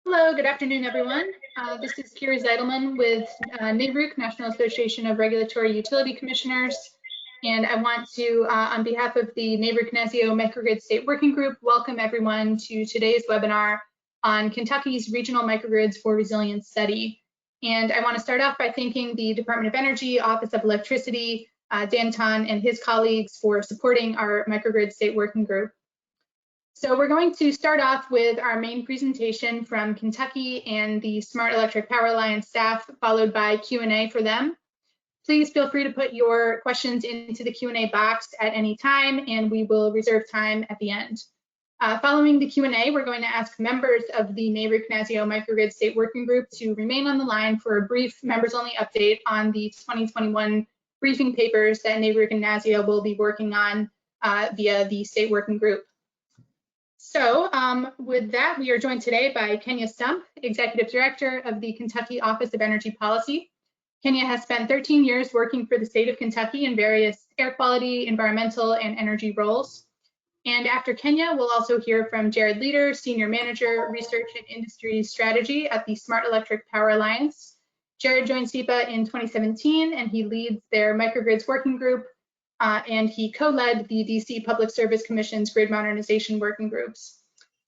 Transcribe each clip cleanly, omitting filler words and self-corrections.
Hello, good afternoon, everyone. This is Kira Zeidelman with NARUC, National Association of Regulatory Utility Commissioners. And I want to, on behalf of the NARUC NASEO Microgrid State Working Group, welcome everyone to today's webinar on Kentucky's Regional Microgrids for Resilience Study. And I want to start off by thanking the Department of Energy, Office of Electricity, Dan Tan and his colleagues for supporting our Microgrid State Working Group. So we're going to start off with our main presentation from Kentucky and the Smart Electric Power Alliance staff, followed by Q&A for them. Please feel free to put your questions into the Q&A box at any time, and we will reserve time at the end. Following the Q&A, we're going to ask members of the NARUC NASEO Microgrid State Working Group to remain on the line for a brief members-only update on the 2021 briefing papers that NARUC and NASEO will be working on via the State Working Group. So with that, we are joined today by Kenya Stump, Executive Director of the Kentucky Office of Energy Policy. Kenya has spent 13 years working for the state of Kentucky in various air quality, environmental, and energy roles. And after Kenya, we'll also hear from Jared Leader, Senior Manager, Research and Industry Strategy at the Smart Electric Power Alliance. Jared joined SEPA in 2017, and he leads their Microgrids Working Group, and he co-led the DC Public Service Commission's Grid Modernization Working Groups.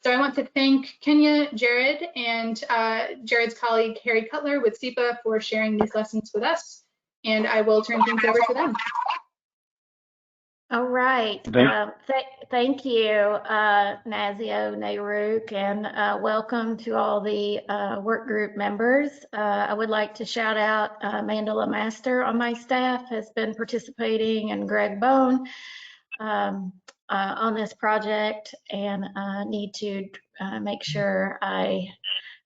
So I want to thank Kenya, Jared, and Jared's colleague, Harry Cutler with SEPA for sharing these lessons with us, and I will turn things over to them. All right. Thank you, NASEO, NARUC, and welcome to all the work group members. I would like to shout out Mandela Master on my staff has been participating, and Greg Bone on this project, and need to make sure I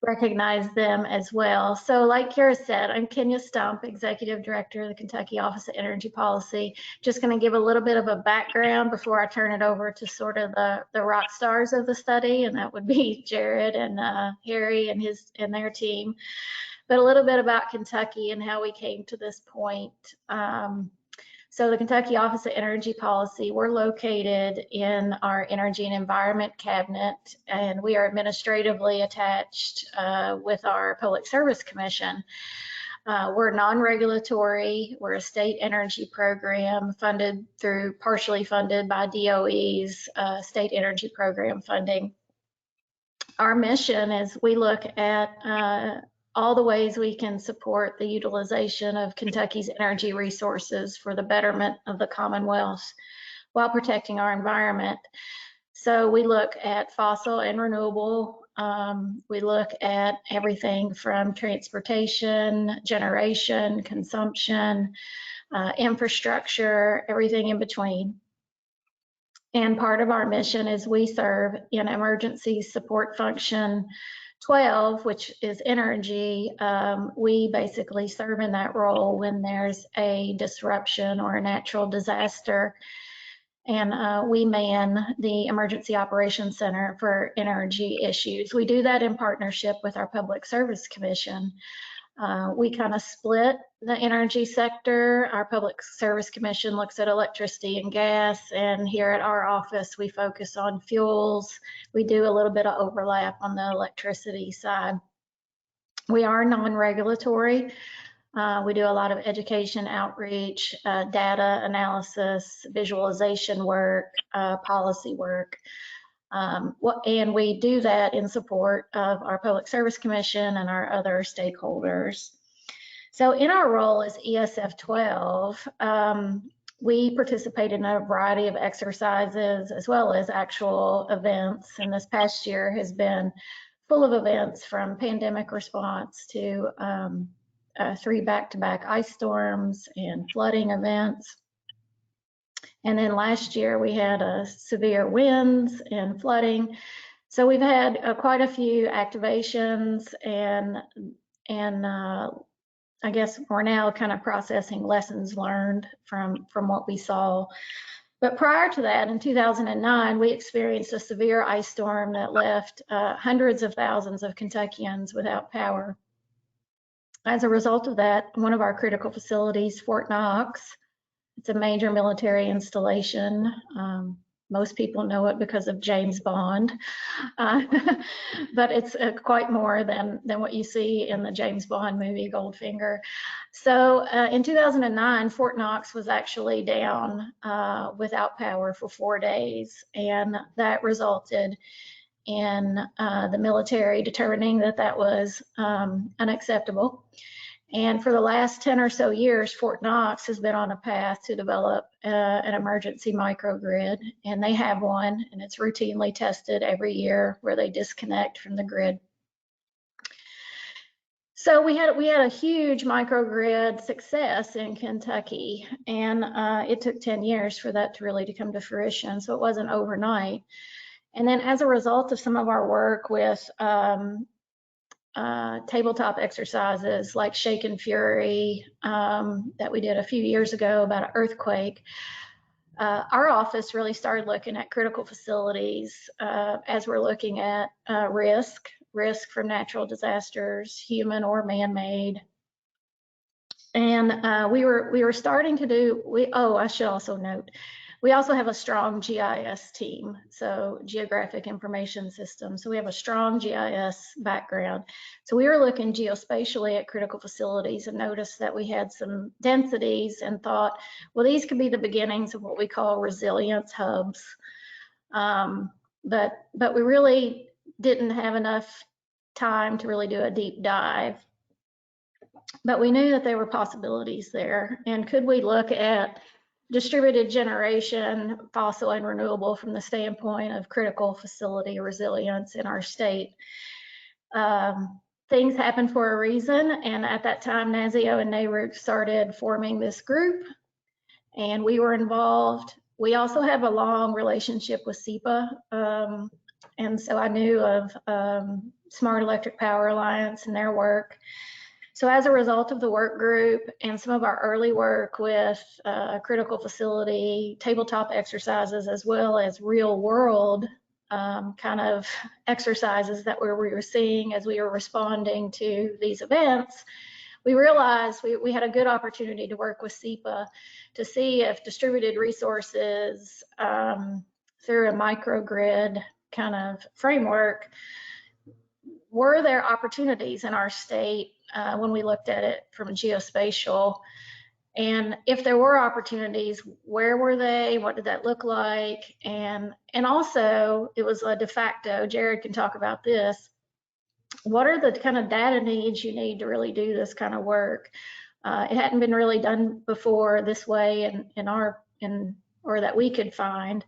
recognize them as well. So like Kira said, I'm Kenya Stump, Executive Director of the Kentucky Office of Energy Policy. Just going to give a little bit of a background before I turn it over to sort of the rock stars of the study, and that would be Jared and Harry and their team. But a little bit about Kentucky and how we came to this point. So the Kentucky Office of Energy Policy, we're located in our Energy and Environment Cabinet, and we are administratively attached with our Public Service Commission. We're non-regulatory. We're a state energy program partially funded by DOE's state energy program funding. Our mission is we look at all the ways we can support the utilization of Kentucky's energy resources for the betterment of the Commonwealth while protecting our environment. So we look at fossil and renewable. We look at everything from transportation, generation, consumption, infrastructure, everything in between. And part of our mission is we serve in emergency support function 12, which is energy. We basically serve in that role when there's a disruption or a natural disaster. And we man the Emergency Operations Center for energy issues. We do that in partnership with our Public Service Commission. We kind of split the energy sector. Our Public Service Commission looks at electricity and gas, and here at our office we focus on fuels. We do a little bit of overlap on the electricity side. We are non-regulatory. We do a lot of education outreach, data analysis, visualization work, policy work. And we do that in support of our Public Service Commission and our other stakeholders. So in our role as ESF 12, we participate in a variety of exercises as well as actual events. And this past year has been full of events, from pandemic response to 3 back-to-back ice storms and flooding events. And then last year we had severe winds and flooding. So we've had quite a few activations, and I guess we're now kind of processing lessons learned from what we saw. But prior to that, in 2009, we experienced a severe ice storm that left hundreds of thousands of Kentuckians without power. As a result of that, one of our critical facilities, Fort Knox, it's a major military installation, Most people know it because of James Bond, but it's quite more than what you see in the James Bond movie Goldfinger. So in 2009, Fort Knox was actually down without power for 4 days, and that resulted in the military determining that that was unacceptable. And for the last 10 or so years, Fort Knox has been on a path to develop an emergency microgrid, and they have one, and it's routinely tested every year where they disconnect from the grid. So we had a huge microgrid success in Kentucky, and it took 10 years for that to really come to fruition, so it wasn't overnight. And then as a result of some of our work with tabletop exercises like Shake and Fury that we did a few years ago about an earthquake, our office really started looking at critical facilities as we're looking at risk from natural disasters, human or man-made. And we were starting to do, I should also note, we also have a strong GIS team, so Geographic Information System. So we have a strong GIS background. So we were looking geospatially at critical facilities and noticed that we had some densities and thought, well, these could be the beginnings of what we call resilience hubs. But we really didn't have enough time to really do a deep dive. But we knew that there were possibilities there. And could we look at distributed generation, fossil and renewable, from the standpoint of critical facility resilience in our state? Things happen for a reason, and at that time, NASEO and NARUC started forming this group, and we were involved. We also have a long relationship with SEPA, and so I knew of Smart Electric Power Alliance and their work. So as a result of the work group and some of our early work with critical facility tabletop exercises, as well as real world kind of exercises that we were seeing as we were responding to these events, we realized we had a good opportunity to work with SEPA to see if distributed resources through a microgrid kind of framework, were there opportunities in our state when we looked at it from geospatial? And if there were opportunities, where were they? What did that look like? And also, it was a de facto, Jared can talk about this, what are the kind of data needs you need to really do this kind of work? It hadn't been really done before this way or that we could find.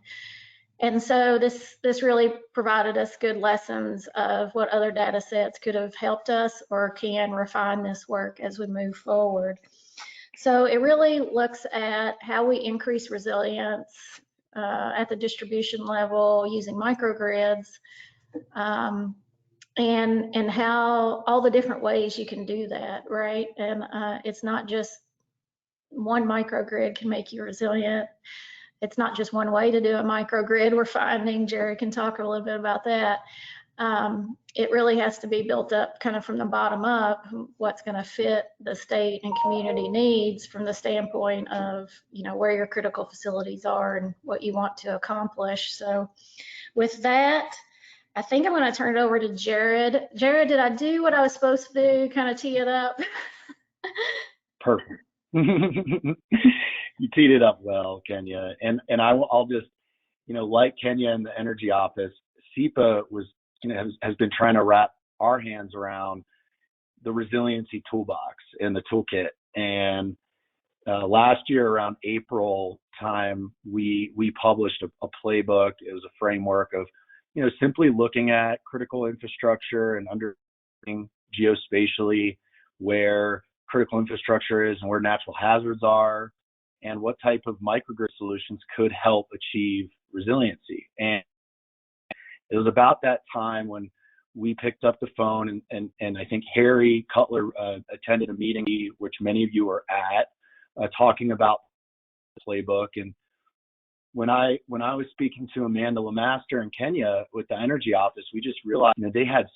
And so this really provided us good lessons of what other data sets could have helped us or can refine this work as we move forward. So it really looks at how we increase resilience at the distribution level using microgrids, and how all the different ways you can do that, right? And it's not just one microgrid can make you resilient. It's not just one way to do a microgrid. We're finding, Jerry can talk a little bit about that. It really has to be built up kind of from the bottom up, what's going to fit the state and community needs from the standpoint of, where your critical facilities are and what you want to accomplish. So with that, I think I'm going to turn it over to Jared. Jared, did I do what I was supposed to do, kind of tee it up? Perfect. You teed it up well, Kenya. And I'll just, like Kenya and the energy office, SEPA was, has been trying to wrap our hands around the resiliency toolbox and the toolkit. And last year around April time, we published a playbook. It was a framework of, simply looking at critical infrastructure and understanding geospatially where critical infrastructure is and where natural hazards are, and what type of microgrid solutions could help achieve resiliency. And it was about that time when we picked up the phone and I think Harry Cutler attended a meeting, which many of you were at, talking about the playbook. And when I was speaking to Amanda Lemaster in Kenya with the energy office, we just realized, they had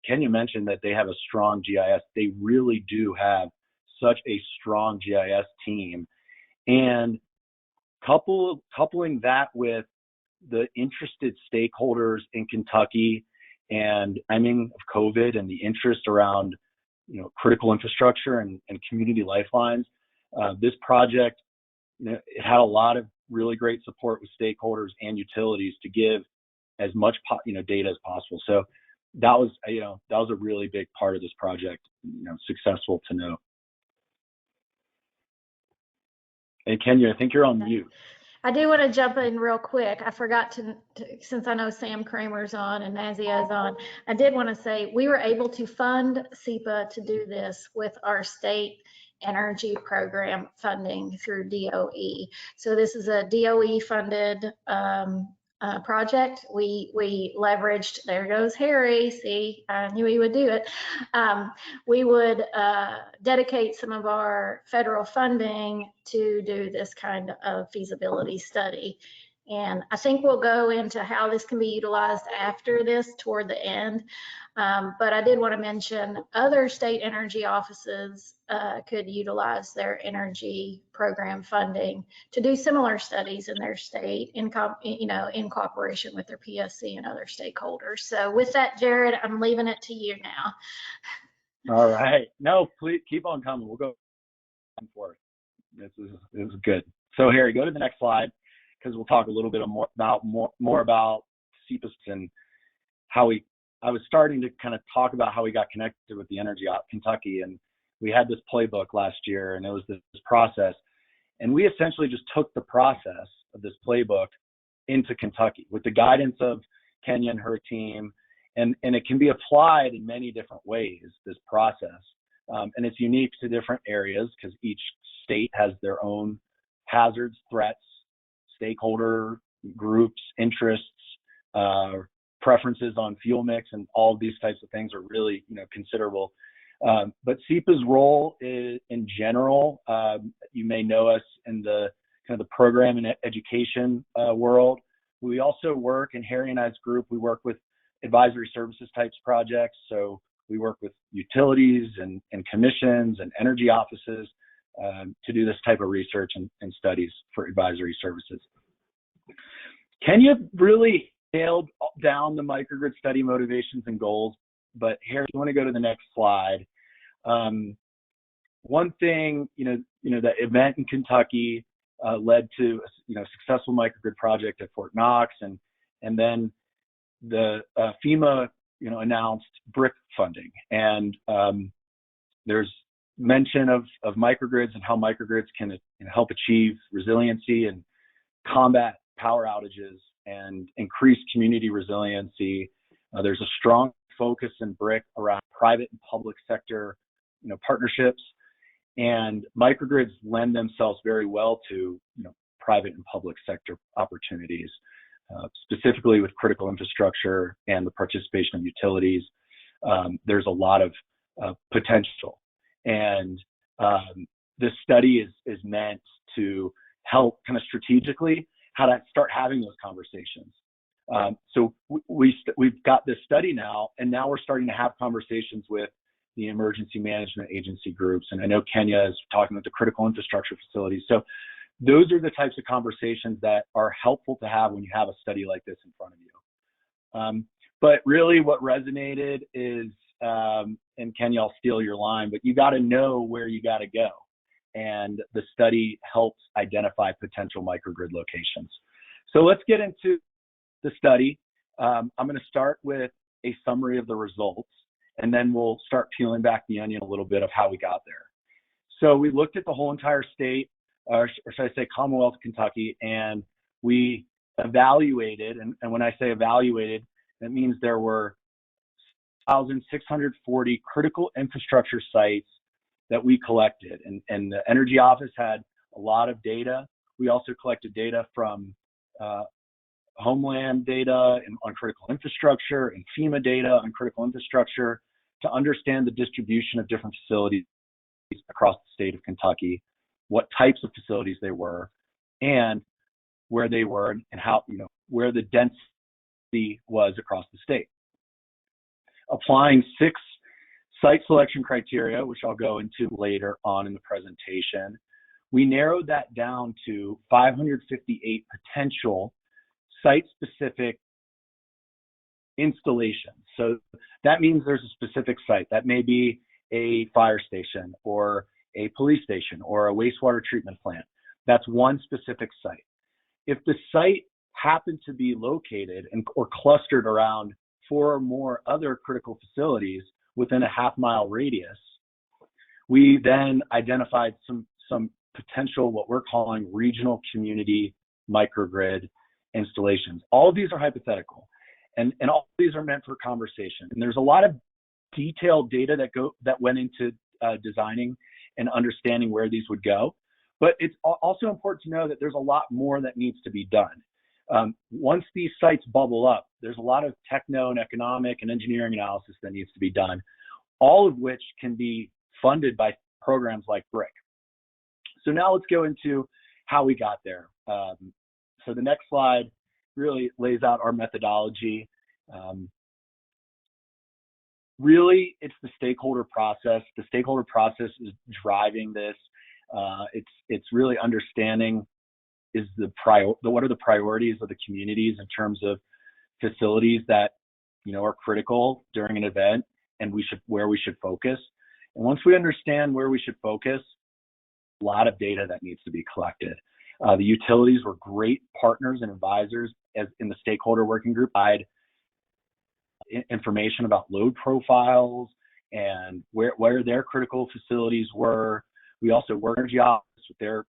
Kenya mentioned that they have a strong GIS. They really do have such a strong GIS team. And coupling that with the interested stakeholders in Kentucky and timing of COVID and the interest around, critical infrastructure and community lifelines, this project, it had a lot of really great support with stakeholders and utilities to give as much, data as possible. So that was a really big part of this project, successful to note. And Kenya, I think you're on mute. I do want to jump in real quick. I forgot to since I know Sam Kramer's on and NASEO's on, I did want to say we were able to fund SEPA to do this with our state energy program funding through DOE. So this is a DOE funded project. We leveraged, there goes Harry, see, I knew he would do it. We would dedicate some of our federal funding to do this kind of feasibility study. And I think we'll go into how this can be utilized after this toward the end. But I did want to mention other state energy offices could utilize their energy program funding to do similar studies in their state in cooperation with their PSC and other stakeholders. So with that, Jared, I'm leaving it to you now. All right. No, please keep on coming. We'll go for it. This is good. So Harry, go to the next slide, because we'll talk a little bit more about SEPA and how I was starting to kind of talk about how we got connected with the Energy Op Kentucky, and we had this playbook last year, and it was this process, and we essentially just took the process of this playbook into Kentucky with the guidance of Kenya and her team, and it can be applied in many different ways, this process, and it's unique to different areas because each state has their own hazards, threats, stakeholder groups, interests, preferences on fuel mix, and all of these types of things are really, considerable. But SEPA's role is, in general, you may know us in the kind of the program and education world. We also work, in Harry and I's group, we work with advisory services types projects. So we work with utilities and commissions and energy offices to do this type of research and studies for advisory services. Kenya really nailed down the microgrid study motivations and goals, but Harry, you want to go to the next slide? One thing, the event in Kentucky led to a successful microgrid project at Fort Knox, and then the FEMA announced BRIC funding, and there's mention of microgrids and how microgrids can help achieve resiliency and combat power outages and increase community resiliency. There's a strong focus in BRIC around private and public sector partnerships, and microgrids lend themselves very well to private and public sector opportunities, specifically with critical infrastructure and the participation of utilities. There's a lot of potential, and this study is meant to help kind of strategically how to start having those conversations. So we've got this study now, and now we're starting to have conversations with the emergency management agency groups. And I know Kenya is talking with the critical infrastructure facilities. So those are the types of conversations that are helpful to have when you have a study like this in front of you. But really what resonated is, and Kenya, I'll steal your line, but you got to know where you got to go. And the study helps identify potential microgrid locations. So let's get into the study. I'm going to start with a summary of the results, and then we'll start peeling back the onion a little bit of how we got there. So we looked at the whole entire state, or should I say Commonwealth of Kentucky, and we evaluated, and when I say evaluated, that means there were 1,640 critical infrastructure sites that we collected, and the Energy Office had a lot of data. We also collected data from Homeland data on critical infrastructure and FEMA data on critical infrastructure to understand the distribution of different facilities across the state of Kentucky, what types of facilities they were, and where they were, and how, where the density was across the state. Applying 6 site selection criteria, which I'll go into later on in the presentation, we narrowed that down to 558 potential site-specific installations. So that means there's a specific site. That may be a fire station or a police station or a wastewater treatment plant. That's one specific site. If the site happened to be located or clustered around 4 or more other critical facilities within a half-mile radius, we then identified some potential, what we're calling regional community microgrid installations. All of these are hypothetical, and all of these are meant for conversation. And there's a lot of detailed data that went into designing and understanding where these would go. But it's also important to know that there's a lot more that needs to be done. Once these sites bubble up, there's a lot of techno and economic and engineering analysis that needs to be done, all of which can be funded by programs like BRIC. So now let's go into how we got there. So the next slide really lays out our methodology. Really, it's the stakeholder process. The stakeholder process is driving this. It's really understanding what are the priorities of the communities in terms of facilities that are critical during an event, and where we should focus. And once we understand where we should focus, a lot of data that needs to be collected. The utilities were great partners and advisors in the stakeholder working group. Provide information about load profiles and where their critical facilities were. We also work with energy office with their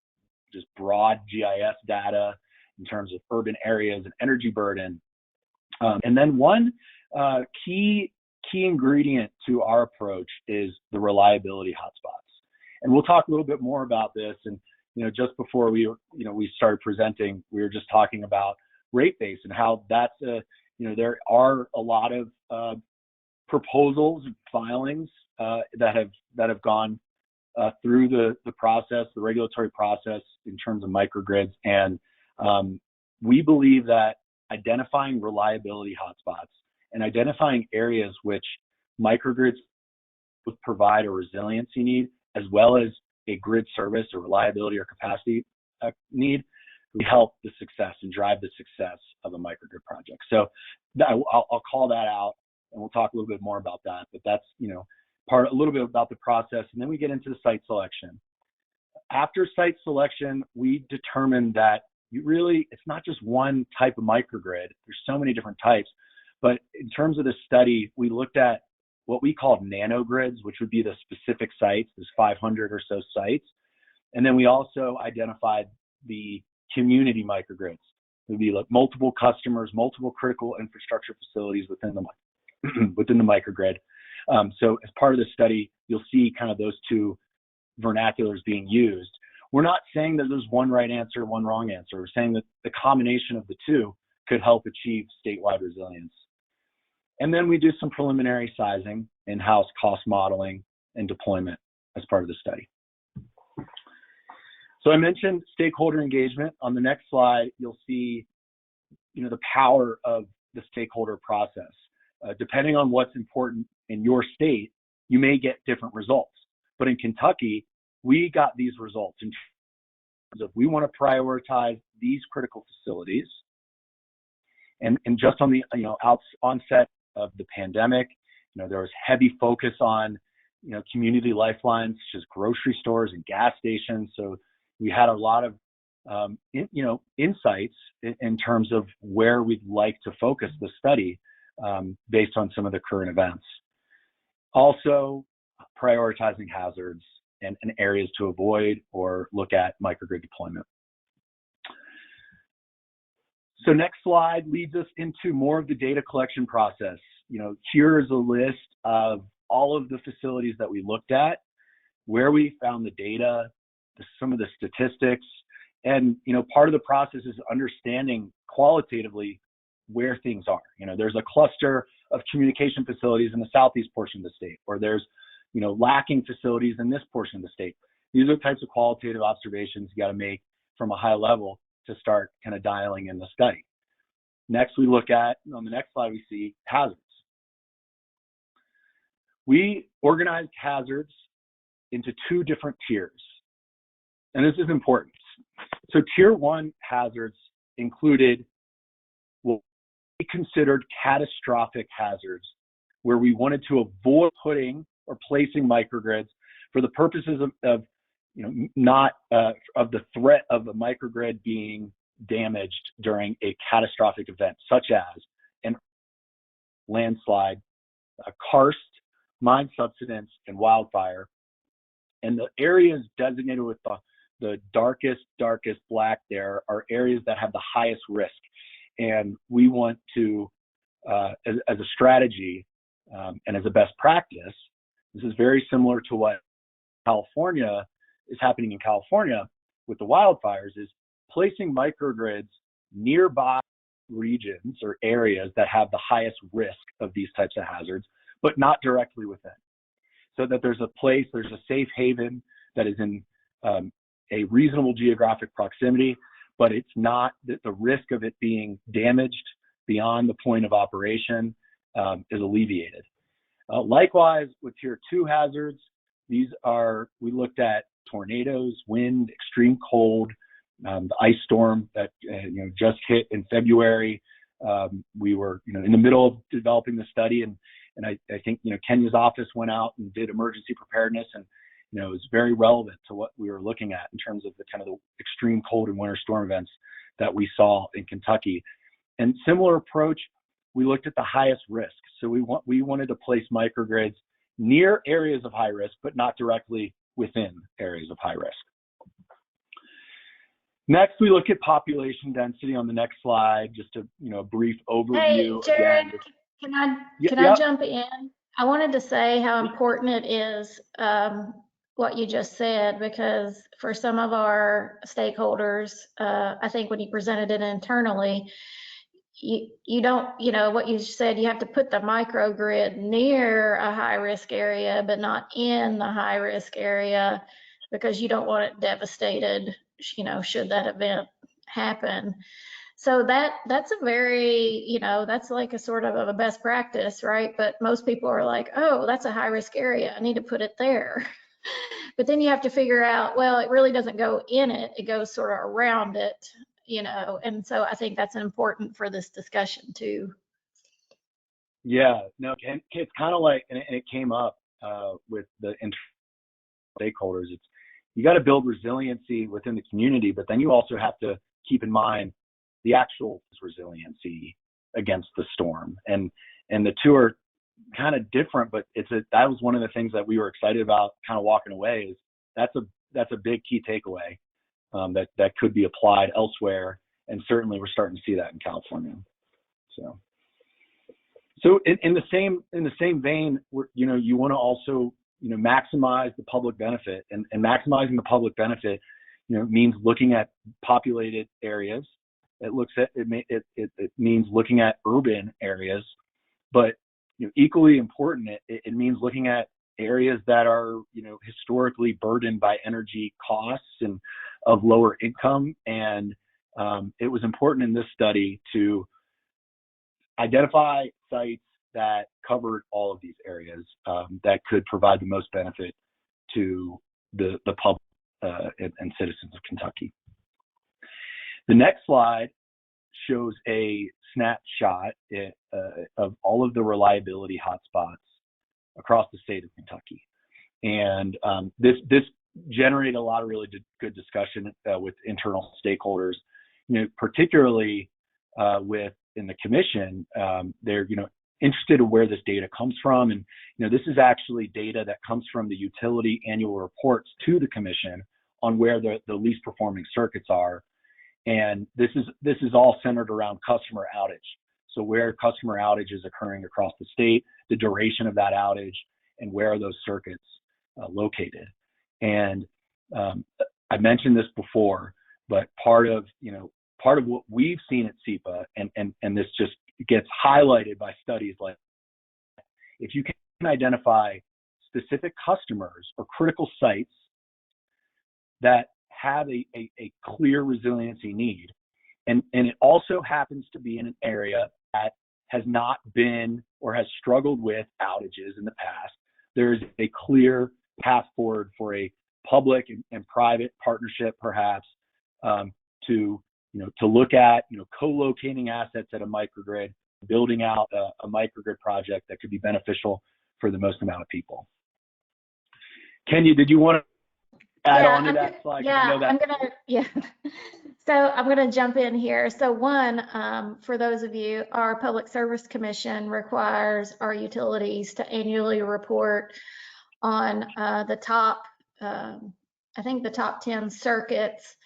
just broad GIS data in terms of urban areas and energy burden. And then one key ingredient to our approach is the reliability hotspots. And we'll talk a little bit more about this. And just before we started presenting, we were just talking about rate base and how that's there are a lot of proposals and filings that have gone through the process, the regulatory process in terms of microgrids. And we believe that identifying reliability hotspots and identifying areas which microgrids would provide a resiliency need, as well as a grid service or reliability or capacity need, we help the success and drive the success of a microgrid project. So I'll call that out, and we'll talk a little bit more about that. But that's a little bit about the process, and then we get into the site selection. After site selection, we determined that it's not just one type of microgrid. There's so many different types. But in terms of the study, we looked at what we called nanogrids, which would be the specific sites. There's 500 or so sites. And then we also identified the community microgrids. It would be like multiple customers, multiple critical infrastructure facilities within the microgrid. So as part of the study, you'll see kind of those two vernaculars being used. We're not saying that there's one right answer, one wrong answer. We're saying that the combination of the two could help achieve statewide resilience. And then we do some preliminary sizing, in-house cost modeling, and deployment as part of the study. So I mentioned stakeholder engagement. On the next slide, you'll see the power of the stakeholder process. Depending on what's important in your state, you may get different results. But in Kentucky, we got these results in terms of we want to prioritize these critical facilities. And just on the onset of the pandemic, there was heavy focus on community lifelines such as grocery stores and gas stations. So we had a lot of insights in terms of where we'd like to focus the study based on some of the current events. Also, prioritizing hazards and areas to avoid or look at microgrid deployment. So next slide leads us into more of the data collection process. Here is a list of all of the facilities that we looked at, where we found the data, some of the statistics, and part of the process is understanding qualitatively where things are. There's a cluster of communication facilities in the southeast portion of the state, or there's lacking facilities in this portion of the state. These are the types of qualitative observations you got to make from a high level to start kind of dialing in the study. Next, we look at, on the next slide, we see hazards. We organized hazards into 2 different tiers. And this is important. So tier 1 hazards included considered catastrophic hazards where we wanted to avoid putting or placing microgrids for the purposes of not of the threat of a microgrid being damaged during a catastrophic event, such as an landslide, a karst, mine subsidence, and wildfire. And the areas designated with the darkest black there are areas that have the highest risk. And we want to, as a strategy and as a best practice, this is very similar to what California is happening in California with the wildfires, is placing microgrids nearby regions or areas that have the highest risk of these types of hazards, but not directly within. So that there's a place, there's a safe haven that is in a reasonable geographic proximity, but it's not that the risk of it being damaged beyond the point of operation is alleviated. Likewise, with tier 2 hazards, these are, we looked at tornadoes, wind, extreme cold, the ice storm that just hit in February. We were in the middle of developing the study, and I think Kenya's office went out and did emergency preparedness, and it was very relevant to what we were looking at in terms of the kind of the extreme cold and winter storm events that we saw in Kentucky. And similar approach, we looked at the highest risk. So we wanted to place microgrids near areas of high risk, but not directly within areas of high risk. Next, we look at population density on the next slide, just a brief overview. Hey, Jared, can I jump in? I wanted to say how important it is what you just said, because for some of our stakeholders, I think when you presented it internally, you don't, what you said, you have to put the microgrid near a high risk area, but not in the high risk area, because you don't want it devastated, should that event happen. So that's a very, that's like a sort of a best practice, right? But most people are like, oh, that's a high risk area, I need to put it there. But then you have to figure out, well, it really doesn't go in it, it goes sort of around it, and so I think that's important for this discussion too. Yeah, no, it's kind of like, and it came up with the stakeholders, it's, you got to build resiliency within the community, but then you also have to keep in mind the actual resiliency against the storm. And the two are kind of different, but that was one of the things that we were excited about kind of walking away, is that's a big key takeaway that could be applied elsewhere. And certainly we're starting to see that in California. So in the same vein, you want to also, maximize the public benefit, and maximizing the public benefit, means looking at populated areas. It means looking at urban areas, but equally important, it means looking at areas that are historically burdened by energy costs and of lower income. And it was important in this study to identify sites that covered all of these areas that could provide the most benefit to the public and citizens of Kentucky. The next slide shows a snapshot of all of the reliability hotspots across the state of Kentucky. And this generated a lot of really good discussion with internal stakeholders, particularly in the commission. They're interested in where this data comes from, and this is actually data that comes from the utility annual reports to the commission on where the least performing circuits are. And this is all centered around customer outage. So where customer outage is occurring across the state, the duration of that outage, and where are those circuits located. And I mentioned this before, but part of what we've seen at SEPA, and this just gets highlighted by studies like, if you can identify specific customers or critical sites that have a clear resiliency need, and it also happens to be in an area that has not been or has struggled with outages in the past, there's a clear path forward for a public and private partnership, perhaps, to look at co-locating assets at a microgrid building out a microgrid project that could be beneficial for the most amount of people. Kenya, did you want to add on to that slide? So I'm gonna jump in here. So one, for those of you, our Public Service Commission requires our utilities to annually report on the top, I think the top 10 circuits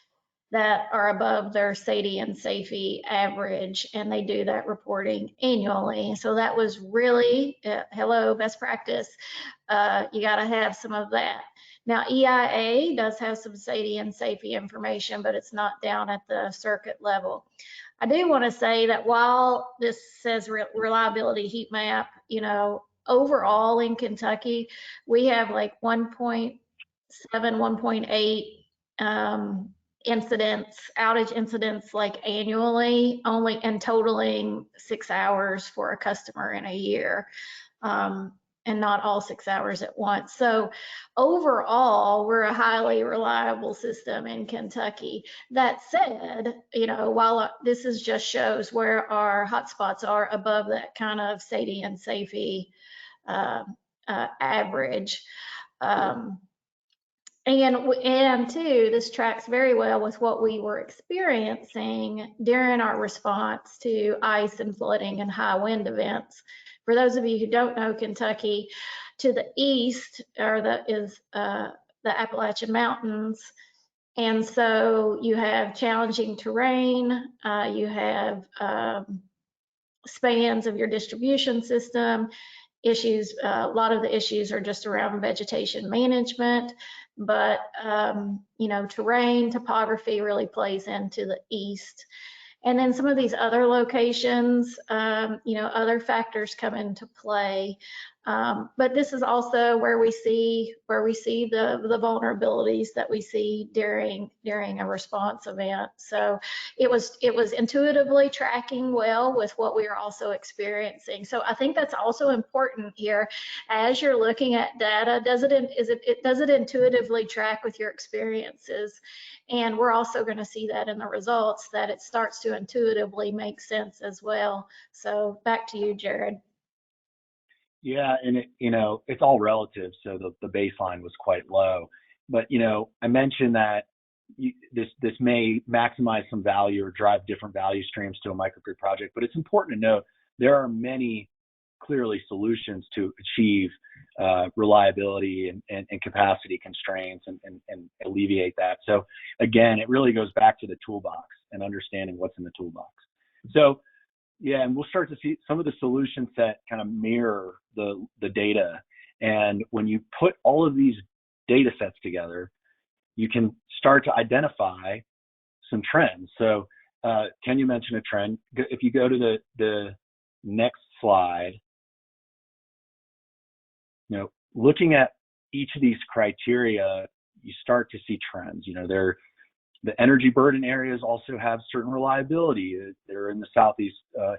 that are above their SAIDI and SAFE average, and they do that reporting annually. So that was really, hello, best practice. You gotta have some of that. Now, EIA does have some SAIDI and SAFE information, but it's not down at the circuit level. I do wanna say that while this says reliability heat map, you know, overall in Kentucky, we have like 1.7, 1.8 incidents, outage incidents, like annually, only, and totaling 6 hours for a customer in a year, and not all 6 hours at once. So overall, we're a highly reliable system in Kentucky. That said, you know, while this is just shows where our hotspots are above that kind of SAIDI and SAFE average. And two, this tracks very well with what we were experiencing during our response to ice and flooding and high wind events. For those of you who don't know Kentucky, to the east is the Appalachian Mountains. And so you have challenging terrain, you have spans of your distribution system, issues, a lot of the issues are just around vegetation management, but you know, terrain, topography really plays into the east. And then some of these other locations, you know, other factors come into play. But this is also where we see the vulnerabilities that we see during a response event. So it was intuitively tracking well with what we are also experiencing. So I think that's also important here as you're looking at data. Does it intuitively track with your experiences? And we're also going to see that in the results, that it starts to intuitively make sense as well. So back to you, Jared. Yeah, and you know, it's all relative. So the baseline was quite low, but you know, I mentioned that this may maximize some value or drive different value streams to a microgrid project, but it's important to note there are many clearly solutions to achieve reliability and capacity constraints and alleviate that. So again, it really goes back to the toolbox and understanding what's in the toolbox. So yeah, and we'll start to see some of the solution set kind of mirror the data. And when you put all of these data sets together, you can start to identify some trends. So can you mention a trend? If you go to the next slide, you know, looking at each of these criteria, you start to see trends. You know, the energy burden areas also have certain reliability. They're in the southeast,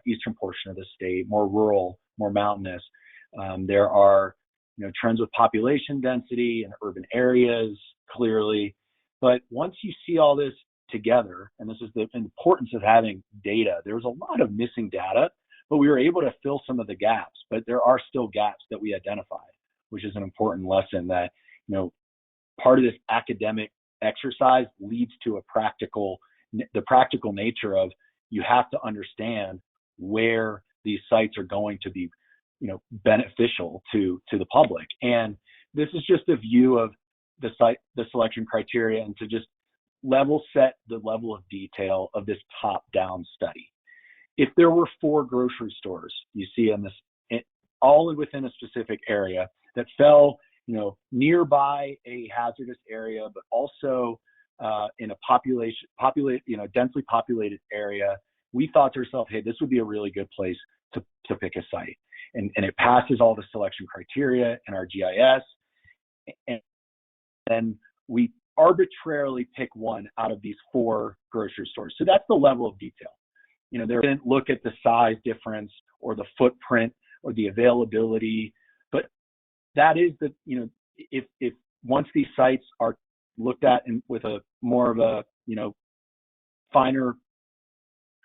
eastern portion of the state, more rural, more mountainous. There are, you know, trends with population density in urban areas, clearly. But once you see all this together, and this is the importance of having data, there was a lot of missing data, but we were able to fill some of the gaps. But there are still gaps that we identified, which is an important lesson that, you know, part of this academic exercise leads to the practical nature of, you have to understand where these sites are going to be, you know, beneficial to the public. And this is just a view of the selection criteria, and to just level set the level of detail of this top-down study. If there were 4 grocery stores you see in this, all within a specific area that fell, you know, nearby a hazardous area, but also in a densely populated area, we thought to ourselves, hey, this would be a really good place to pick a site. And it passes all the selection criteria in our GIS. And then we arbitrarily pick one out of these 4 grocery stores. So that's the level of detail. You know, they didn't look at the size difference or the footprint or the availability, but that is the, you know, if once these sites are looked at and with a more of a, you know, finer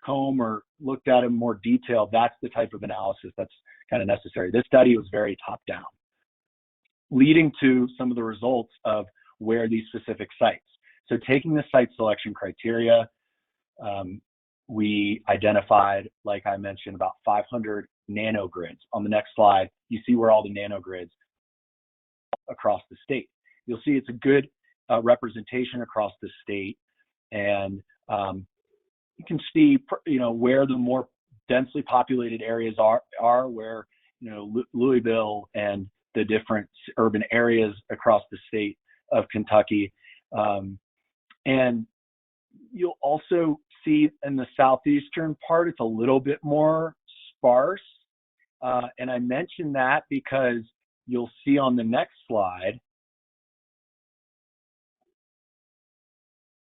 comb or looked at in more detail, that's the type of analysis that's kind of necessary. This study was very top-down, leading to some of the results of where these specific sites. So taking the site selection criteria, we identified, like I mentioned, about 500 nanogrids. On the next slide, you see where all the nanogrids across the state. You'll see it's a good representation across the state, and you can see, where the more densely populated areas are where, Louisville and the different urban areas across the state of Kentucky. And you'll also see in the southeastern part, it's a little bit more sparse. And I mention that because you'll see on the next slide,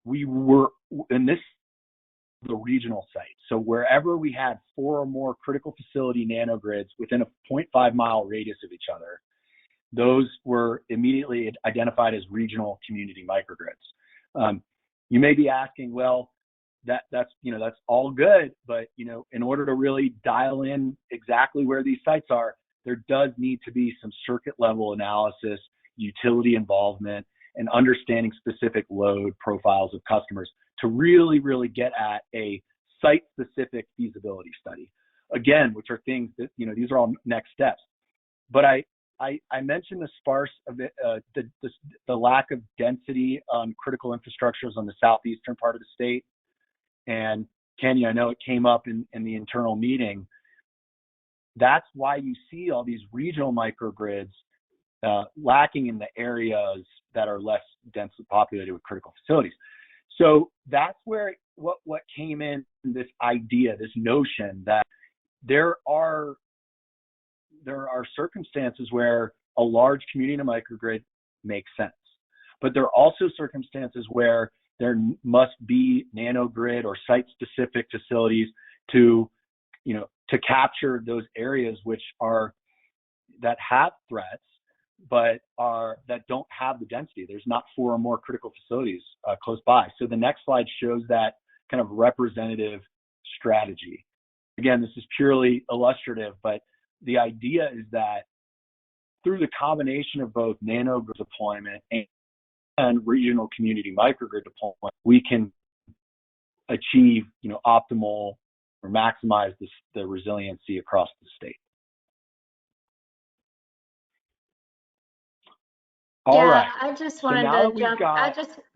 we were in this, the regional site. So wherever we had 4 or more critical facility nanogrids within a 0.5 mile radius of each other, those were immediately identified as regional community microgrids. You may be asking, well, that's all good, but in order to really dial in exactly where these sites are, there does need to be some circuit level analysis, utility involvement, and understanding specific load profiles of customers to really, really get at a site-specific feasibility study. Again, which are things that, these are all next steps. But I mentioned the sparse of it, the lack of density on critical infrastructures on the southeastern part of the state. And Kenya, I know it came up in the internal meeting. That's why you see all these regional microgrids lacking in the areas that are less densely populated with critical facilities. So that's where what came in, this idea, this notion that there are circumstances where a large community microgrid makes sense, but there are also circumstances where there must be nanogrid or site-specific facilities to capture those areas that have threats, but that don't have the density. There's not 4 or more critical facilities close by. So the next slide shows that kind of representative strategy. Again, this is purely illustrative, but the idea is that through the combination of both nanogrid deployment and regional community microgrid deployment, we can achieve, optimal or maximize the resiliency across the state. All right. I just wanted to jump.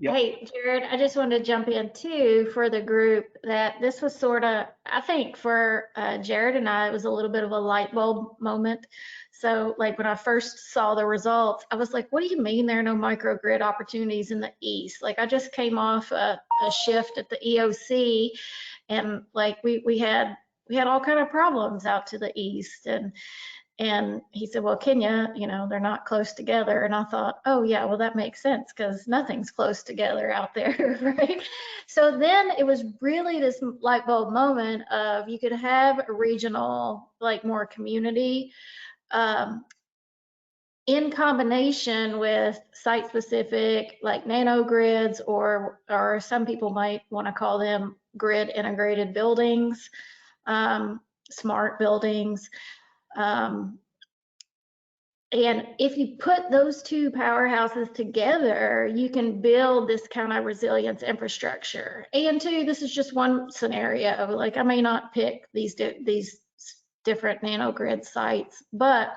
Hey, Jared, I just wanted to jump in too for the group that this was sort of, I think for Jared and I, it was a little bit of a light bulb moment. So like when I first saw the results, I was like, what do you mean there are no microgrid opportunities in the East? Like I just came off a shift at the EOC, and like we had all kind of problems out to the East, and he said, well, Kenya, they're not close together. And I thought, oh yeah, well, that makes sense because nothing's close together out there, right? So then it was really this light bulb moment of you could have a regional, like more community in combination with site-specific, like nanogrids, or some people might want to call them grid integrated buildings, smart buildings. And if you put those two powerhouses together, you can build this kind of resilience infrastructure. And two, this is just one scenario. Like I may not pick these different nanogrid sites, but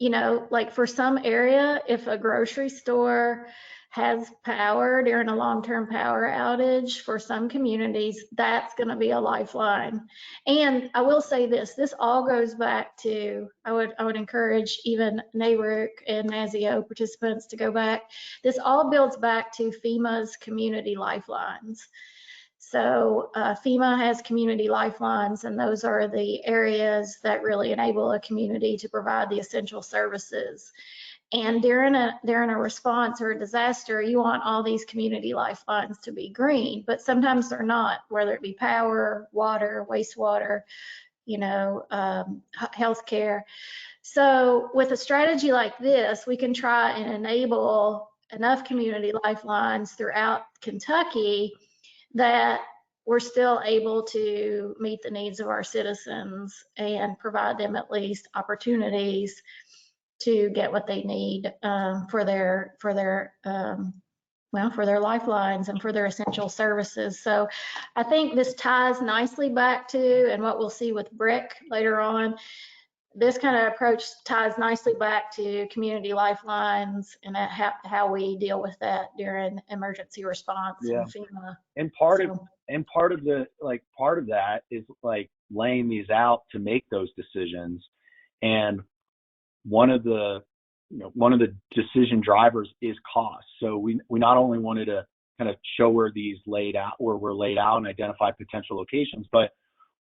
like for some area, if a grocery store has power during a long-term power outage, for some communities, that's going to be a lifeline. And I will say this all goes back to, I would encourage even NARUC and NASEO participants to go back. This all builds back to FEMA's community lifelines. So FEMA has community lifelines, and those are the areas that really enable a community to provide the essential services. And during a response or a disaster, you want all these community lifelines to be green, but sometimes they're not, whether it be power, water, wastewater, healthcare. So with a strategy like this, we can try and enable enough community lifelines throughout Kentucky that we're still able to meet the needs of our citizens and provide them at least opportunities to get what they need for their lifelines and for their essential services. So I think this ties nicely back to, and what we'll see with BRIC later on, this kind of approach ties nicely back to community lifelines and how we deal with that during emergency response and FEMA. And part of that is like laying these out to make those decisions. And one of the decision drivers is cost. So we not only wanted to kind of show where we're laid out and identify potential locations, but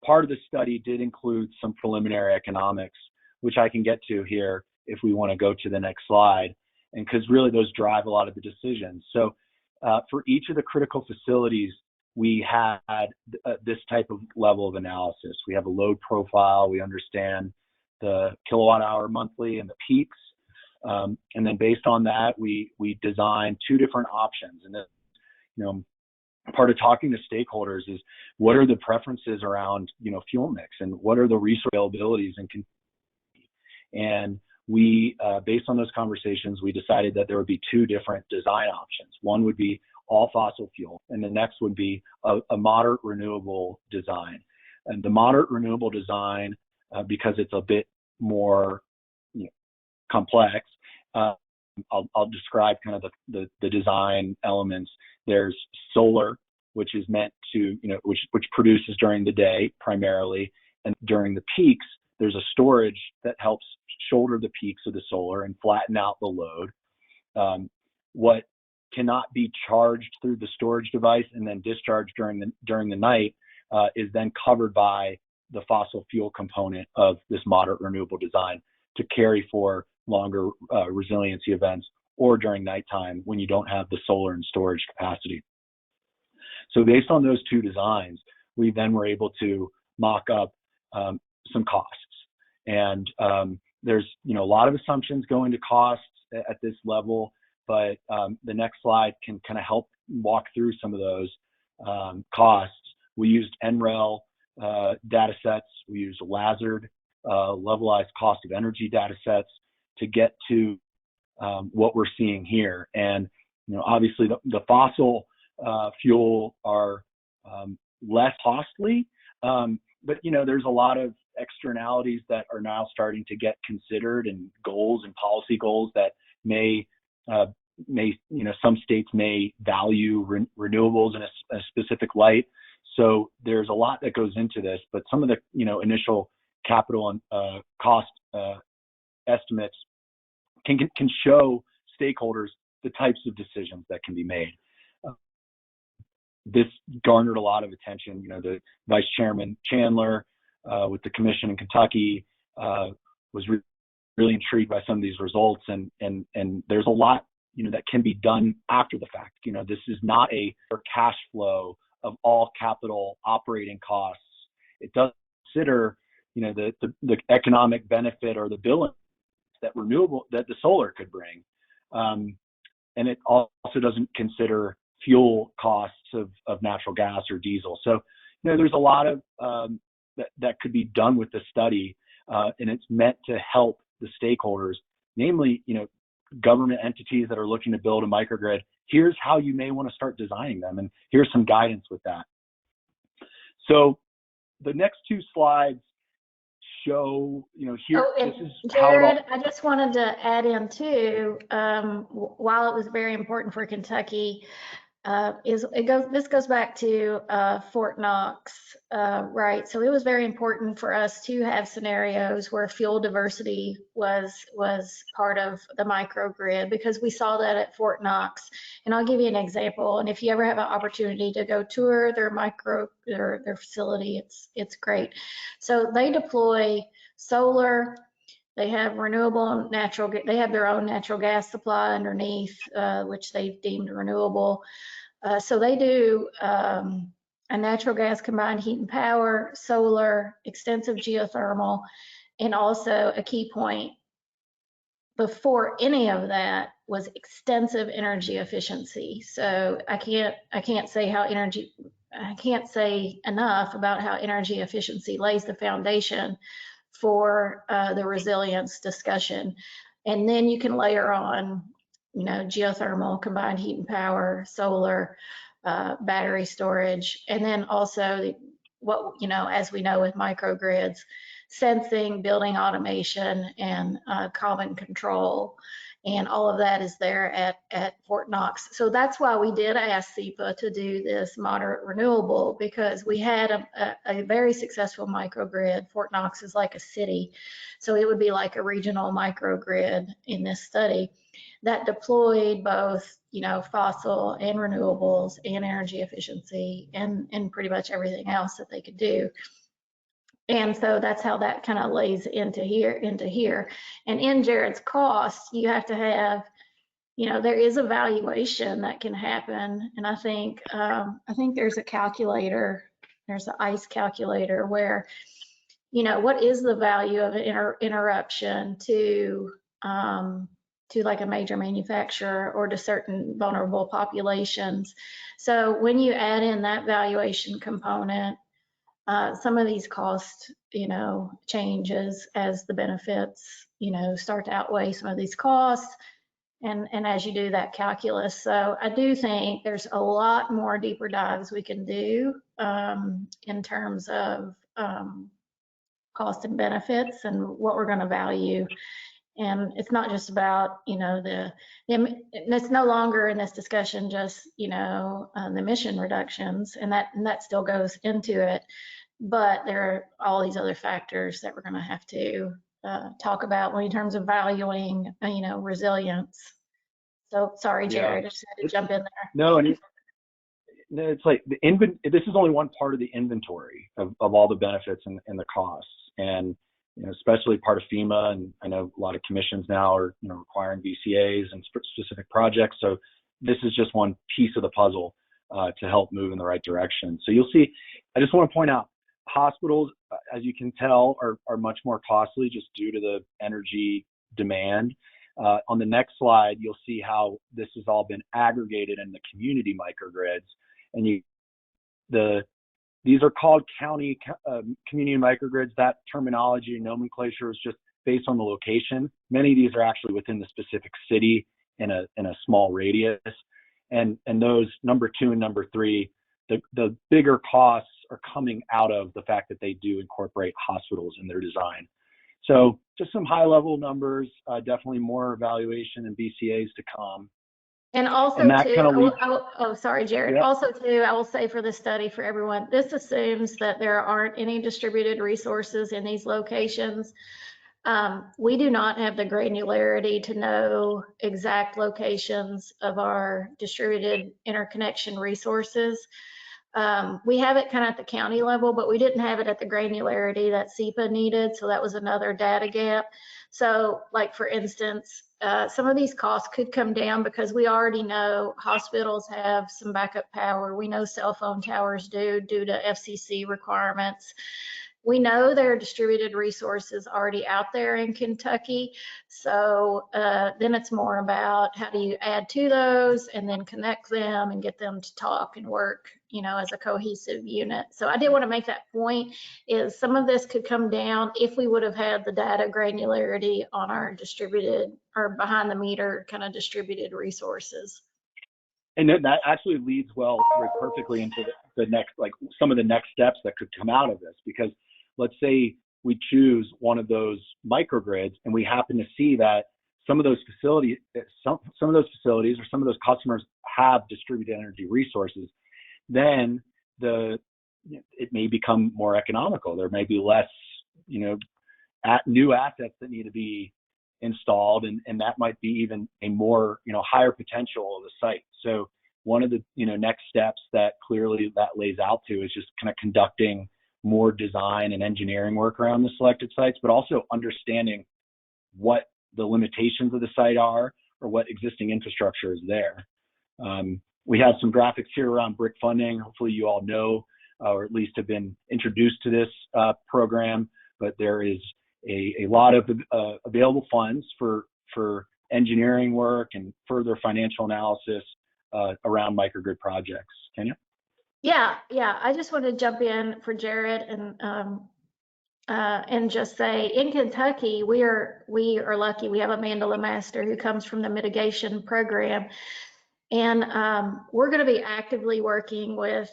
part of the study did include some preliminary economics, which I can get to here if we want to go to the next slide, and because really those drive a lot of the decisions. So for each of the critical facilities, we had this type of level of analysis. We have a load profile. We understand the kilowatt hour monthly and the peaks. And then based on that, we designed two different options. And then, part of talking to stakeholders is what are the preferences around, fuel mix, and what are the resource availabilities and we, based on those conversations, we decided that there would be two different design options. One would be all fossil fuel, and the next would be a moderate renewable design. And the moderate renewable design, because it's a bit more complex, I'll describe kind of the design elements. There's solar, which is meant to, which produces during the day primarily, and during the peaks, there's a storage that helps shoulder the peaks of the solar and flatten out the load. What cannot be charged through the storage device and then discharged during the night is then covered by the fossil fuel component of this moderate renewable design to carry for longer resiliency events or during nighttime when you don't have the solar and storage capacity. So based on those two designs, we then were able to mock up some costs. And there's a lot of assumptions go into costs at this level, but the next slide can kind of help walk through some of those costs. We used NREL data sets. We used LASERD, levelized cost of energy data sets, to get to what we're seeing here. And obviously the fossil fuel are less costly, but there's a lot of externalities that are now starting to get considered, and goals and policy goals that may some states may value renewables in a specific light. So there's a lot that goes into this, but some of the initial capital and cost estimates can show stakeholders the types of decisions that can be made. This garnered a lot of attention. The Vice Chairman Chandler with the commission in Kentucky was really intrigued by some of these results, and there's a lot that can be done after the fact. This is not a cash flow of all capital operating costs. It does consider the economic benefit or the billing that the solar could bring, and it also doesn't consider fuel costs of natural gas or diesel. So there's a lot of that could be done with the study, and it's meant to help the stakeholders, namely government entities that are looking to build a microgrid. Here's how you may want to start designing them, and here's some guidance with that. So the next two slides show, here, this is Jared, I just wanted to add in too, while it was very important for Kentucky, this goes back to Fort Knox, right? So it was very important for us to have scenarios where fuel diversity was part of the microgrid, because we saw that at Fort Knox. And I'll give you an example. And if you ever have an opportunity to go tour their facility, it's great. So they deploy solar. They have renewable they have their own natural gas supply underneath, which they've deemed renewable. So they do a natural gas combined heat and power, solar, extensive geothermal, and also a key point before any of that was extensive energy efficiency. So I can't say how can't say enough about how energy efficiency lays the foundation for the resilience discussion. And then you can layer on, geothermal, combined heat and power, solar, battery storage, and then also as we know with microgrids, sensing, building automation, and common control. And all of that is there at Fort Knox. So that's why we did ask SEPA to do this moderate renewable, because we had a very successful microgrid. Fort Knox is like a city. So it would be like a regional microgrid in this study that deployed both, fossil and renewables and energy efficiency and pretty much everything else that they could do. And so that's how that kind of lays into here. And in Jared's cost, you have to have, there is a valuation that can happen. And I think there's a calculator, there's an ICE calculator where, what is the value of an interruption to like a major manufacturer or to certain vulnerable populations. So when you add in that valuation component, some of these cost, changes as the benefits, start to outweigh some of these costs. And as you do that calculus. So I do think there's a lot more deeper dives we can do in terms of cost and benefits and what we're going to value. And it's not just about, it's no longer in this discussion just, the emission reductions, and that still goes into it. But there are all these other factors that we're going to have to talk about in terms of valuing, resilience. So sorry, Jared, I just had to jump in there. No, and it's like this is only one part of the inventory of all the benefits and the costs. And especially part of FEMA, and I know a lot of commissions now are requiring VCAs and specific projects. So this is just one piece of the puzzle to help move in the right direction. So you'll see. I just want to point out, hospitals, as you can tell, are much more costly just due to the energy demand. On the next slide, you'll see how this has all been aggregated in the community microgrids, and these are called county community microgrids. That terminology and nomenclature is just based on the location. Many of these are actually within the specific city in a small radius. And those number 2 and number 3, the bigger costs are coming out of the fact that they do incorporate hospitals in their design. So just some high level numbers, definitely more evaluation and BCAs to come. And also, sorry, Jared. Yeah. Also, too, I will say for the study for everyone, this assumes that there aren't any distributed resources in these locations. We do not have the granularity to know exact locations of our distributed interconnection resources. We have it kind of at the county level, but we didn't have it at the granularity that SEPA needed. So that was another data gap. So like, for instance, some of these costs could come down because we already know hospitals have some backup power. We know cell phone towers do due to FCC requirements. We know there are distributed resources already out there in Kentucky. So then it's more about how do you add to those and then connect them and get them to talk and work, as a cohesive unit. So I did want to make that point, is some of this could come down if we would have had the data granularity on our distributed or behind the meter kind of distributed resources. And that actually leads perfectly into the next, like some of the next steps that could come out of this, because let's say we choose one of those microgrids and we happen to see that some of those facilities or some of those customers have distributed energy resources, then it may become more economical. There may be less, new assets that need to be installed, and that might be even a more, higher potential of the site. So one of the, next steps that clearly that lays out to is just kind of conducting more design and engineering work around the selected sites, but also understanding what the limitations of the site are or what existing infrastructure is there. We have some graphics here around BRIC funding. Hopefully you all know, or at least have been introduced to this program, but there is a lot of available funds for engineering work and further financial analysis around microgrid projects. Kenya? Yeah, I just want to jump in for Jared and just say, in Kentucky, we are lucky. We have Amanda Lemaster who comes from the mitigation program, and we're going to be actively working with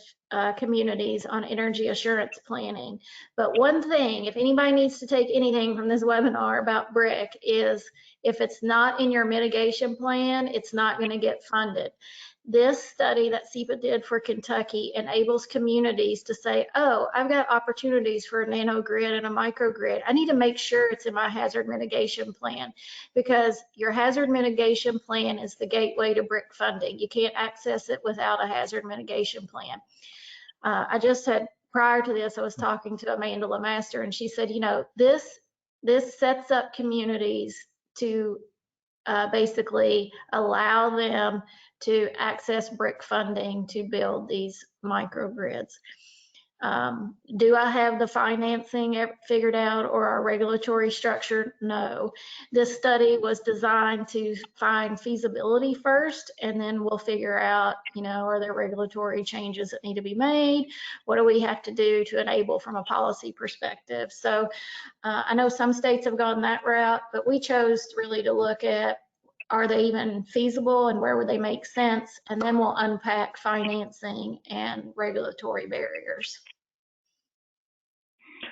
communities on energy assurance planning. But one thing, if anybody needs to take anything from this webinar about BRIC, is if it's not in your mitigation plan, it's not going to get funded. This study that SEPA did for Kentucky enables communities to say, oh, I've got opportunities for a nanogrid and a microgrid. I need to make sure it's in my hazard mitigation plan, because your hazard mitigation plan is the gateway to BRIC funding. You can't access it without a hazard mitigation plan. I just had, prior to this, I was talking to Amanda Lemaster, and she said, you know, this sets up communities to basically allow them to access BRIC funding to build these microgrids. Do I have the financing figured out or our regulatory structure? No. This study was designed to find feasibility first, and then we'll figure out, you know, are there regulatory changes that need to be made? What do we have to do to enable from a policy perspective? So I know some states have gone that route, but we chose really to look at, are they even feasible and where would they make sense? And then we'll unpack financing and regulatory barriers.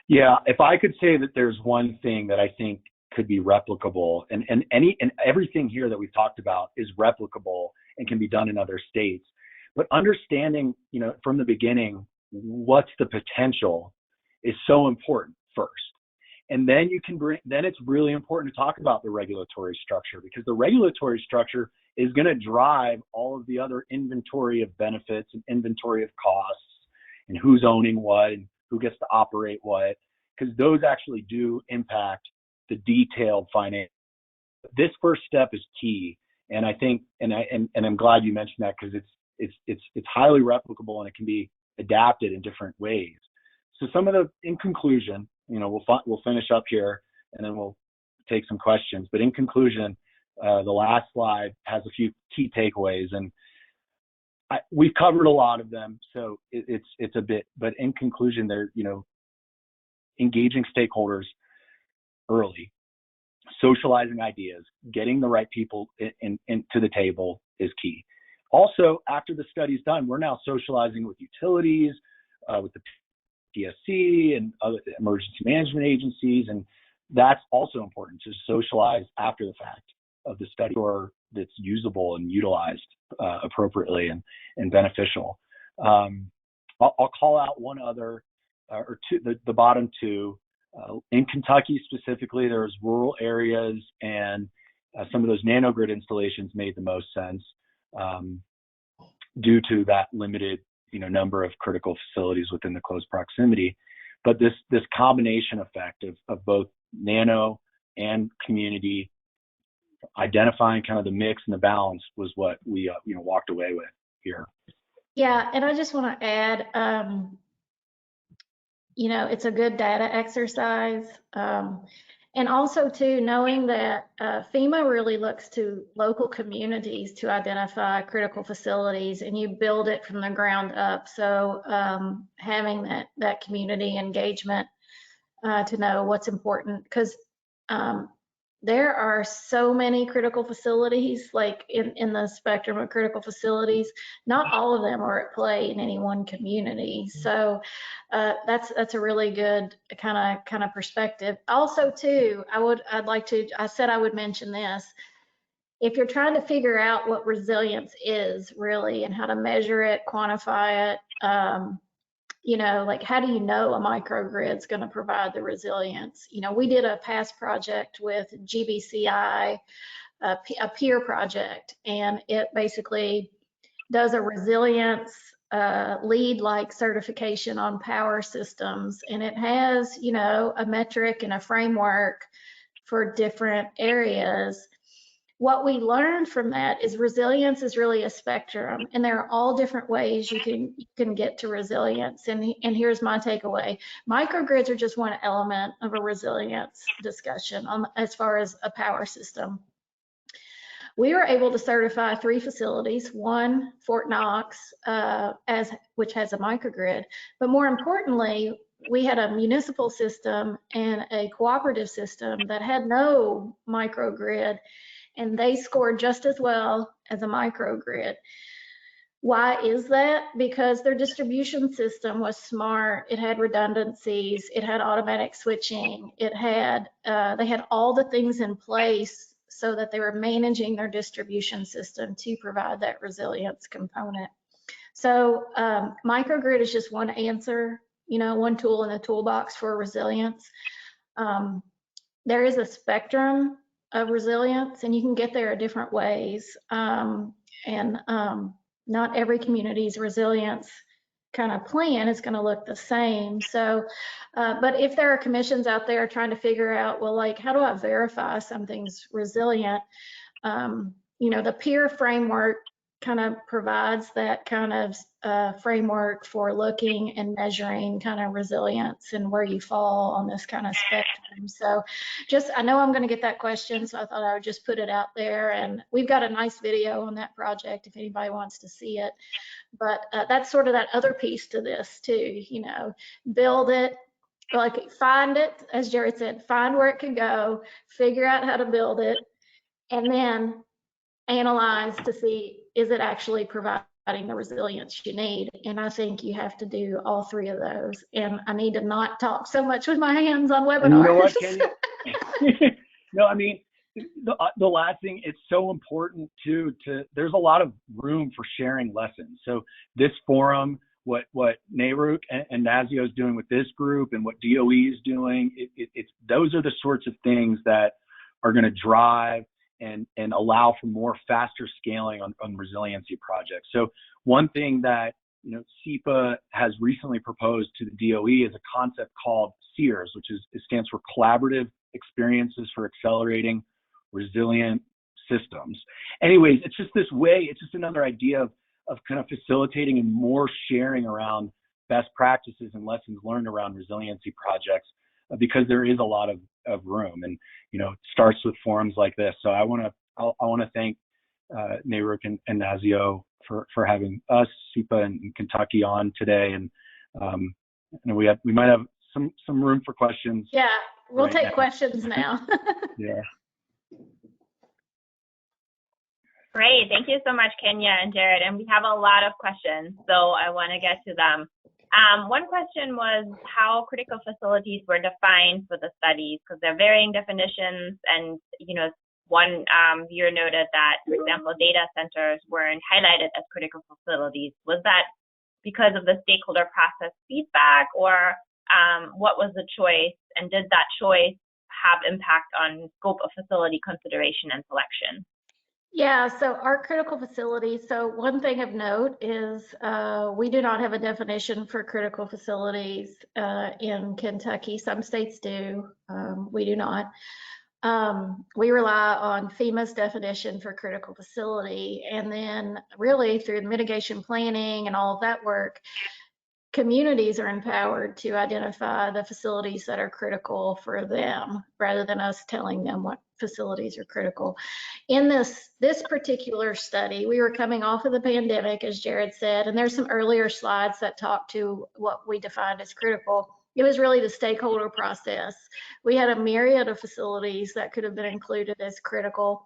Yeah, if I could say that there's one thing that I think could be replicable, and everything here that we've talked about is replicable and can be done in other states, but understanding, you know, from the beginning, what's the potential is so important first. And then then it's really important to talk about the regulatory structure, because the regulatory structure is going to drive all of the other inventory of benefits and inventory of costs and who's owning what and who gets to operate what, because those actually do impact the detailed finance. This first step is key. And I think, and I'm glad you mentioned that, because it's highly replicable and it can be adapted in different ways. So in conclusion, you know, we'll finish up here and then we'll take some questions. But in conclusion, the last slide has a few key takeaways, and we've covered a lot of them, so it's a bit. But in conclusion, they're, you know, engaging stakeholders early, socializing ideas, getting the right people to the table is key. Also, after the study's done, we're now socializing with utilities, with the PSC and other emergency management agencies, and that's also important, to socialize after the fact of the study, or that's usable and utilized appropriately and beneficial. I'll call out one other, or two, the bottom two. In Kentucky specifically, there's rural areas, and some of those nanogrid installations made the most sense due to that limited, you know, number of critical facilities within the close proximity. But this combination effect of both nano and community, identifying kind of the mix and the balance, was what we you know, walked away with here. Yeah, and I just want to add, you know, it's a good data exercise. And also too, knowing that FEMA really looks to local communities to identify critical facilities, and you build it from the ground up. So having that community engagement to know what's important, because there are so many critical facilities, like in the spectrum of critical facilities. Not all of them are at play in any one community. So that's a really good kind of perspective. Also too, I said I would mention this. If you're trying to figure out what resilience is really and how to measure it, quantify it, you know, like, how do you know a microgrid is going to provide the resilience? You know, we did a past project with GBCI, a peer project, and it basically does a resilience lead-like certification on power systems, and it has, you know, a metric and a framework for different areas. What we learned from that is resilience is really a spectrum, and there are all different ways you can get to resilience. And here's my takeaway: microgrids are just one element of a resilience discussion as far as a power system. We were able to certify 3 facilities, one, Fort Knox, which has a microgrid, but more importantly, we had a municipal system and a cooperative system that had no microgrid, and they scored just as well as a microgrid. Why is that? Because their distribution system was smart. It had redundancies. It had automatic switching. It had they had all the things in place so that they were managing their distribution system to provide that resilience component. So microgrid is just one answer, one tool in the toolbox for resilience. There is a spectrum of resilience, and you can get there different ways. Not every community's resilience kind of plan is going to look the same. So, but if there are commissions out there trying to figure out, well, like, how do I verify something's resilient? The peer framework kind of provides that kind of framework for looking and measuring kind of resilience and where you fall on this kind of spectrum. So I know I'm going to get that question, so I thought I would just put it out there. And we've got a nice video on that project if anybody wants to see it. But that's sort of that other piece to this too, build it, like find it, as Jared said, find where it can go, figure out how to build it, and then analyze to see, is it actually providing the resilience you need? And I think you have to do all 3 of those. And I need to not talk so much with my hands on webinars. And you know what, Kenya? No, I mean, the last thing, it's so important too, there's a lot of room for sharing lessons. So this forum, what NARUC and NASEO is doing with this group and what DOE is doing, those are the sorts of things that are going to drive and allow for more faster scaling on resiliency projects. So one thing that SEPA has recently proposed to the DOE is a concept called SEERS, which stands for Collaborative Experiences for Accelerating Resilient Systems. Anyways, it's just this way, it's just another idea of kind of facilitating and more sharing around best practices and lessons learned around resiliency projects, because there is a lot of room, and it starts with forums like this. So I want to thank NARUC and NASEO for having us, SEPA and Kentucky, on today, and we might have some room for questions. Yeah, we'll take questions now. Yeah. Great, thank you so much, Kenya and Jared. And we have a lot of questions, so I want to get to them. One question was how critical facilities were defined for the studies, because they're varying definitions. And, one viewer noted that, for example, data centers weren't highlighted as critical facilities. Was that because of the stakeholder process feedback, or what was the choice? And did that choice have impact on scope of facility consideration and selection? Yeah, so our critical facilities, so one thing of note is we do not have a definition for critical facilities in Kentucky. Some states do, we do not. We rely on FEMA's definition for critical facility, and then really through mitigation planning and all of that work, communities are empowered to identify the facilities that are critical for them, rather than us telling them what facilities are critical. In this particular study, we were coming off of the pandemic, as Jared said, and there's some earlier slides that talk to what we defined as critical. It was really the stakeholder process. We had a myriad of facilities that could have been included as critical.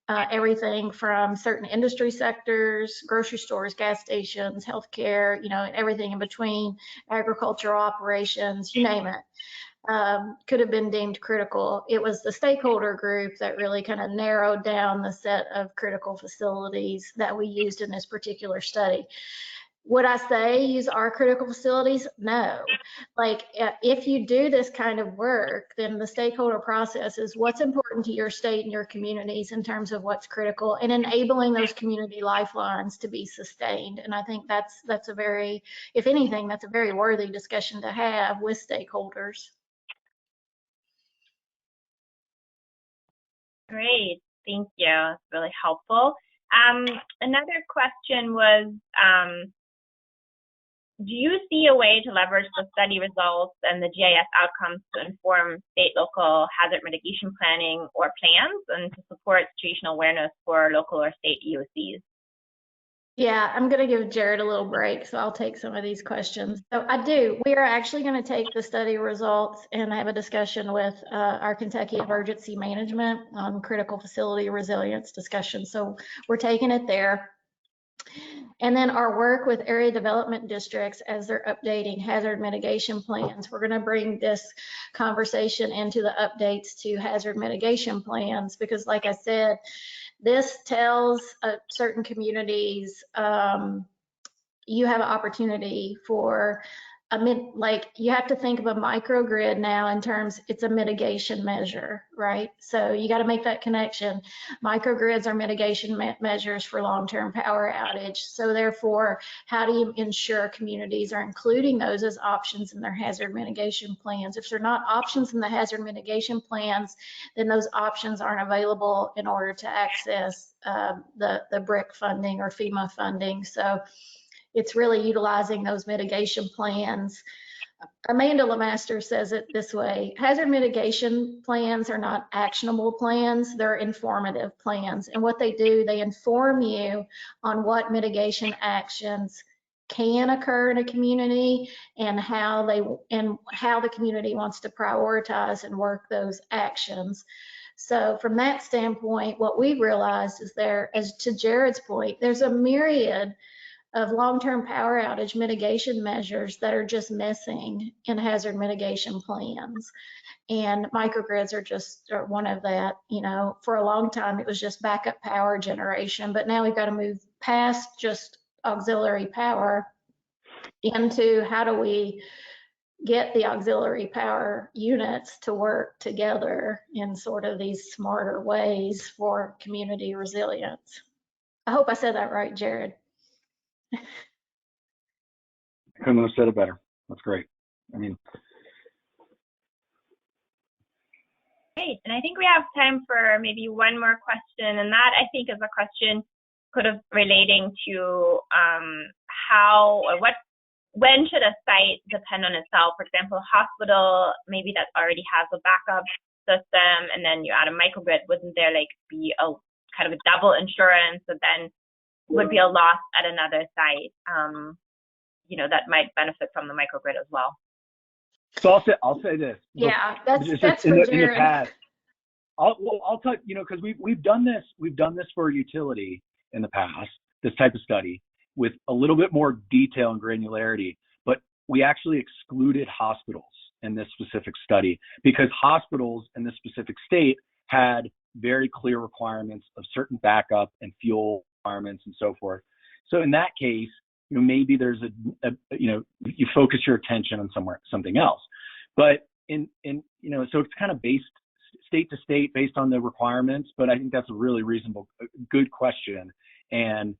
Everything from certain industry sectors, grocery stores, gas stations, healthcare, everything in between, agricultural operations, you name it, could have been deemed critical. It was the stakeholder group that really kind of narrowed down the set of critical facilities that we used in this particular study. Would I say use our critical facilities? No. Like, if you do this kind of work, then the stakeholder process is what's important to your state and your communities in terms of what's critical, and enabling those community lifelines to be sustained. And I think that's a very, if anything, that's a very worthy discussion to have with stakeholders. Great, thank you. That's really helpful. Another question was, do you see a way to leverage the study results and the GIS outcomes to inform state local hazard mitigation planning or plans and to support situational awareness for local or state EOCs? Yeah, I'm going to give Jared a little break, so I'll take some of these questions. So I do. We are actually going to take the study results and have a discussion with our Kentucky Emergency Management on critical facility resilience discussion. So we're taking it there. And then our work with area development districts as they're updating hazard mitigation plans. We're going to bring this conversation into the updates to hazard mitigation plans because, like I said, this tells certain communities you have an opportunity for like you have to think of a microgrid now in terms it's a mitigation measure, right? So you got to make that connection. Microgrids are mitigation measures for long-term power outage. So therefore, how do you ensure communities are including those as options in their hazard mitigation plans? If they're not options in the hazard mitigation plans, then those options aren't available in order to access the BRIC funding or FEMA funding. So it's really utilizing those mitigation plans. Amanda Lemaster says it this way: hazard mitigation plans are not actionable plans, they're informative plans. And what they do, they inform you on what mitigation actions can occur in a community and how the community wants to prioritize and work those actions. So from that standpoint, what we've realized is as to Jared's point, there's a myriad of long-term power outage mitigation measures that are just missing in hazard mitigation plans. And microgrids are one of that. You know, for a long time, it was just backup power generation, but now we've got to move past just auxiliary power into how do we get the auxiliary power units to work together in sort of these smarter ways for community resilience. I hope I said that right, Jared. Couldn't have said it better. That's great. I mean, great. And I think we have time for maybe one more question, and that I think is a question kind of relating to when should a site depend on itself? For example, a hospital maybe that already has a backup system, and then you add a microgrid. Wouldn't there like be a kind of a double insurance that then would be a loss at another site, you know, that might benefit from the microgrid as well? So I'll say this. Yeah, that's in for Jared. In the past, I'll tell you know, because we've done this for a utility in the past, this type of study with a little bit more detail and granularity, but we actually excluded hospitals in this specific study because hospitals in this specific state had very clear requirements of certain backup and fuel requirements and so forth. So in that case, you know, maybe there's you know, you focus your attention on something else. But in you know, so it's kind of based state to state based on the requirements. But I think that's a really reasonable, good question. And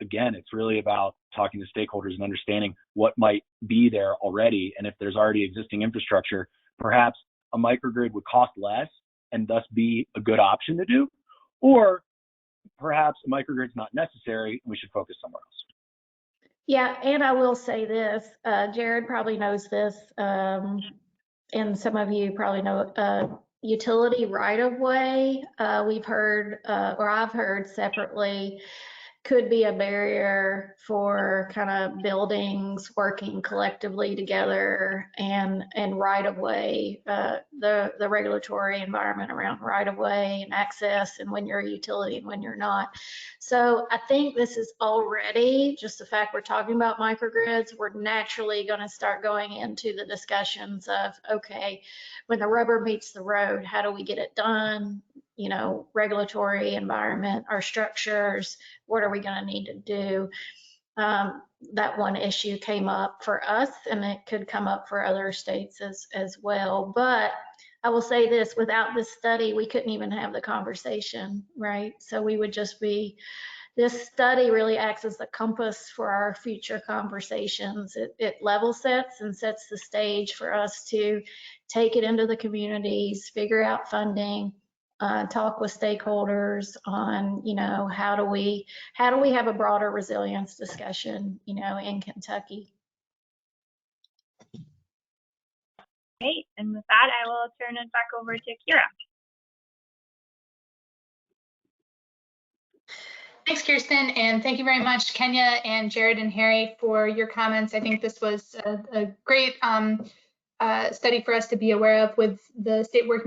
again, it's really about talking to stakeholders and understanding what might be there already. And if there's already existing infrastructure, perhaps a microgrid would cost less and thus be a good option to do, or perhaps a microgrid's not necessary and we should focus somewhere else. Yeah, and I will say this, Jared probably knows this, and some of you probably know, utility right-of-way, we've heard, or I've heard separately, could be a barrier for kind of buildings working collectively together and right-of-way, the regulatory environment around right-of-way and access, and when you're a utility and when you're not. So I think this is already just the fact we're talking about microgrids, we're naturally going to start going into the discussions of, okay, when the rubber meets the road, how do we get it done? You know, regulatory environment, our structures, what are we going to need to do? That one issue came up for us, and it could come up for other states as well. But I will say this, without this study, we couldn't even have the conversation, right? So we would just be, this study really acts as the compass for our future conversations. It level sets and sets the stage for us to take it into the communities, figure out funding, talk with stakeholders on, you know, how do we have a broader resilience discussion, you know, in Kentucky. Great. And with that, I will turn it back over to Kira. Thanks, Kirsten, and thank you very much, Kenya and Jared and Harry, for your comments. I think this was a great study for us to be aware of with the state working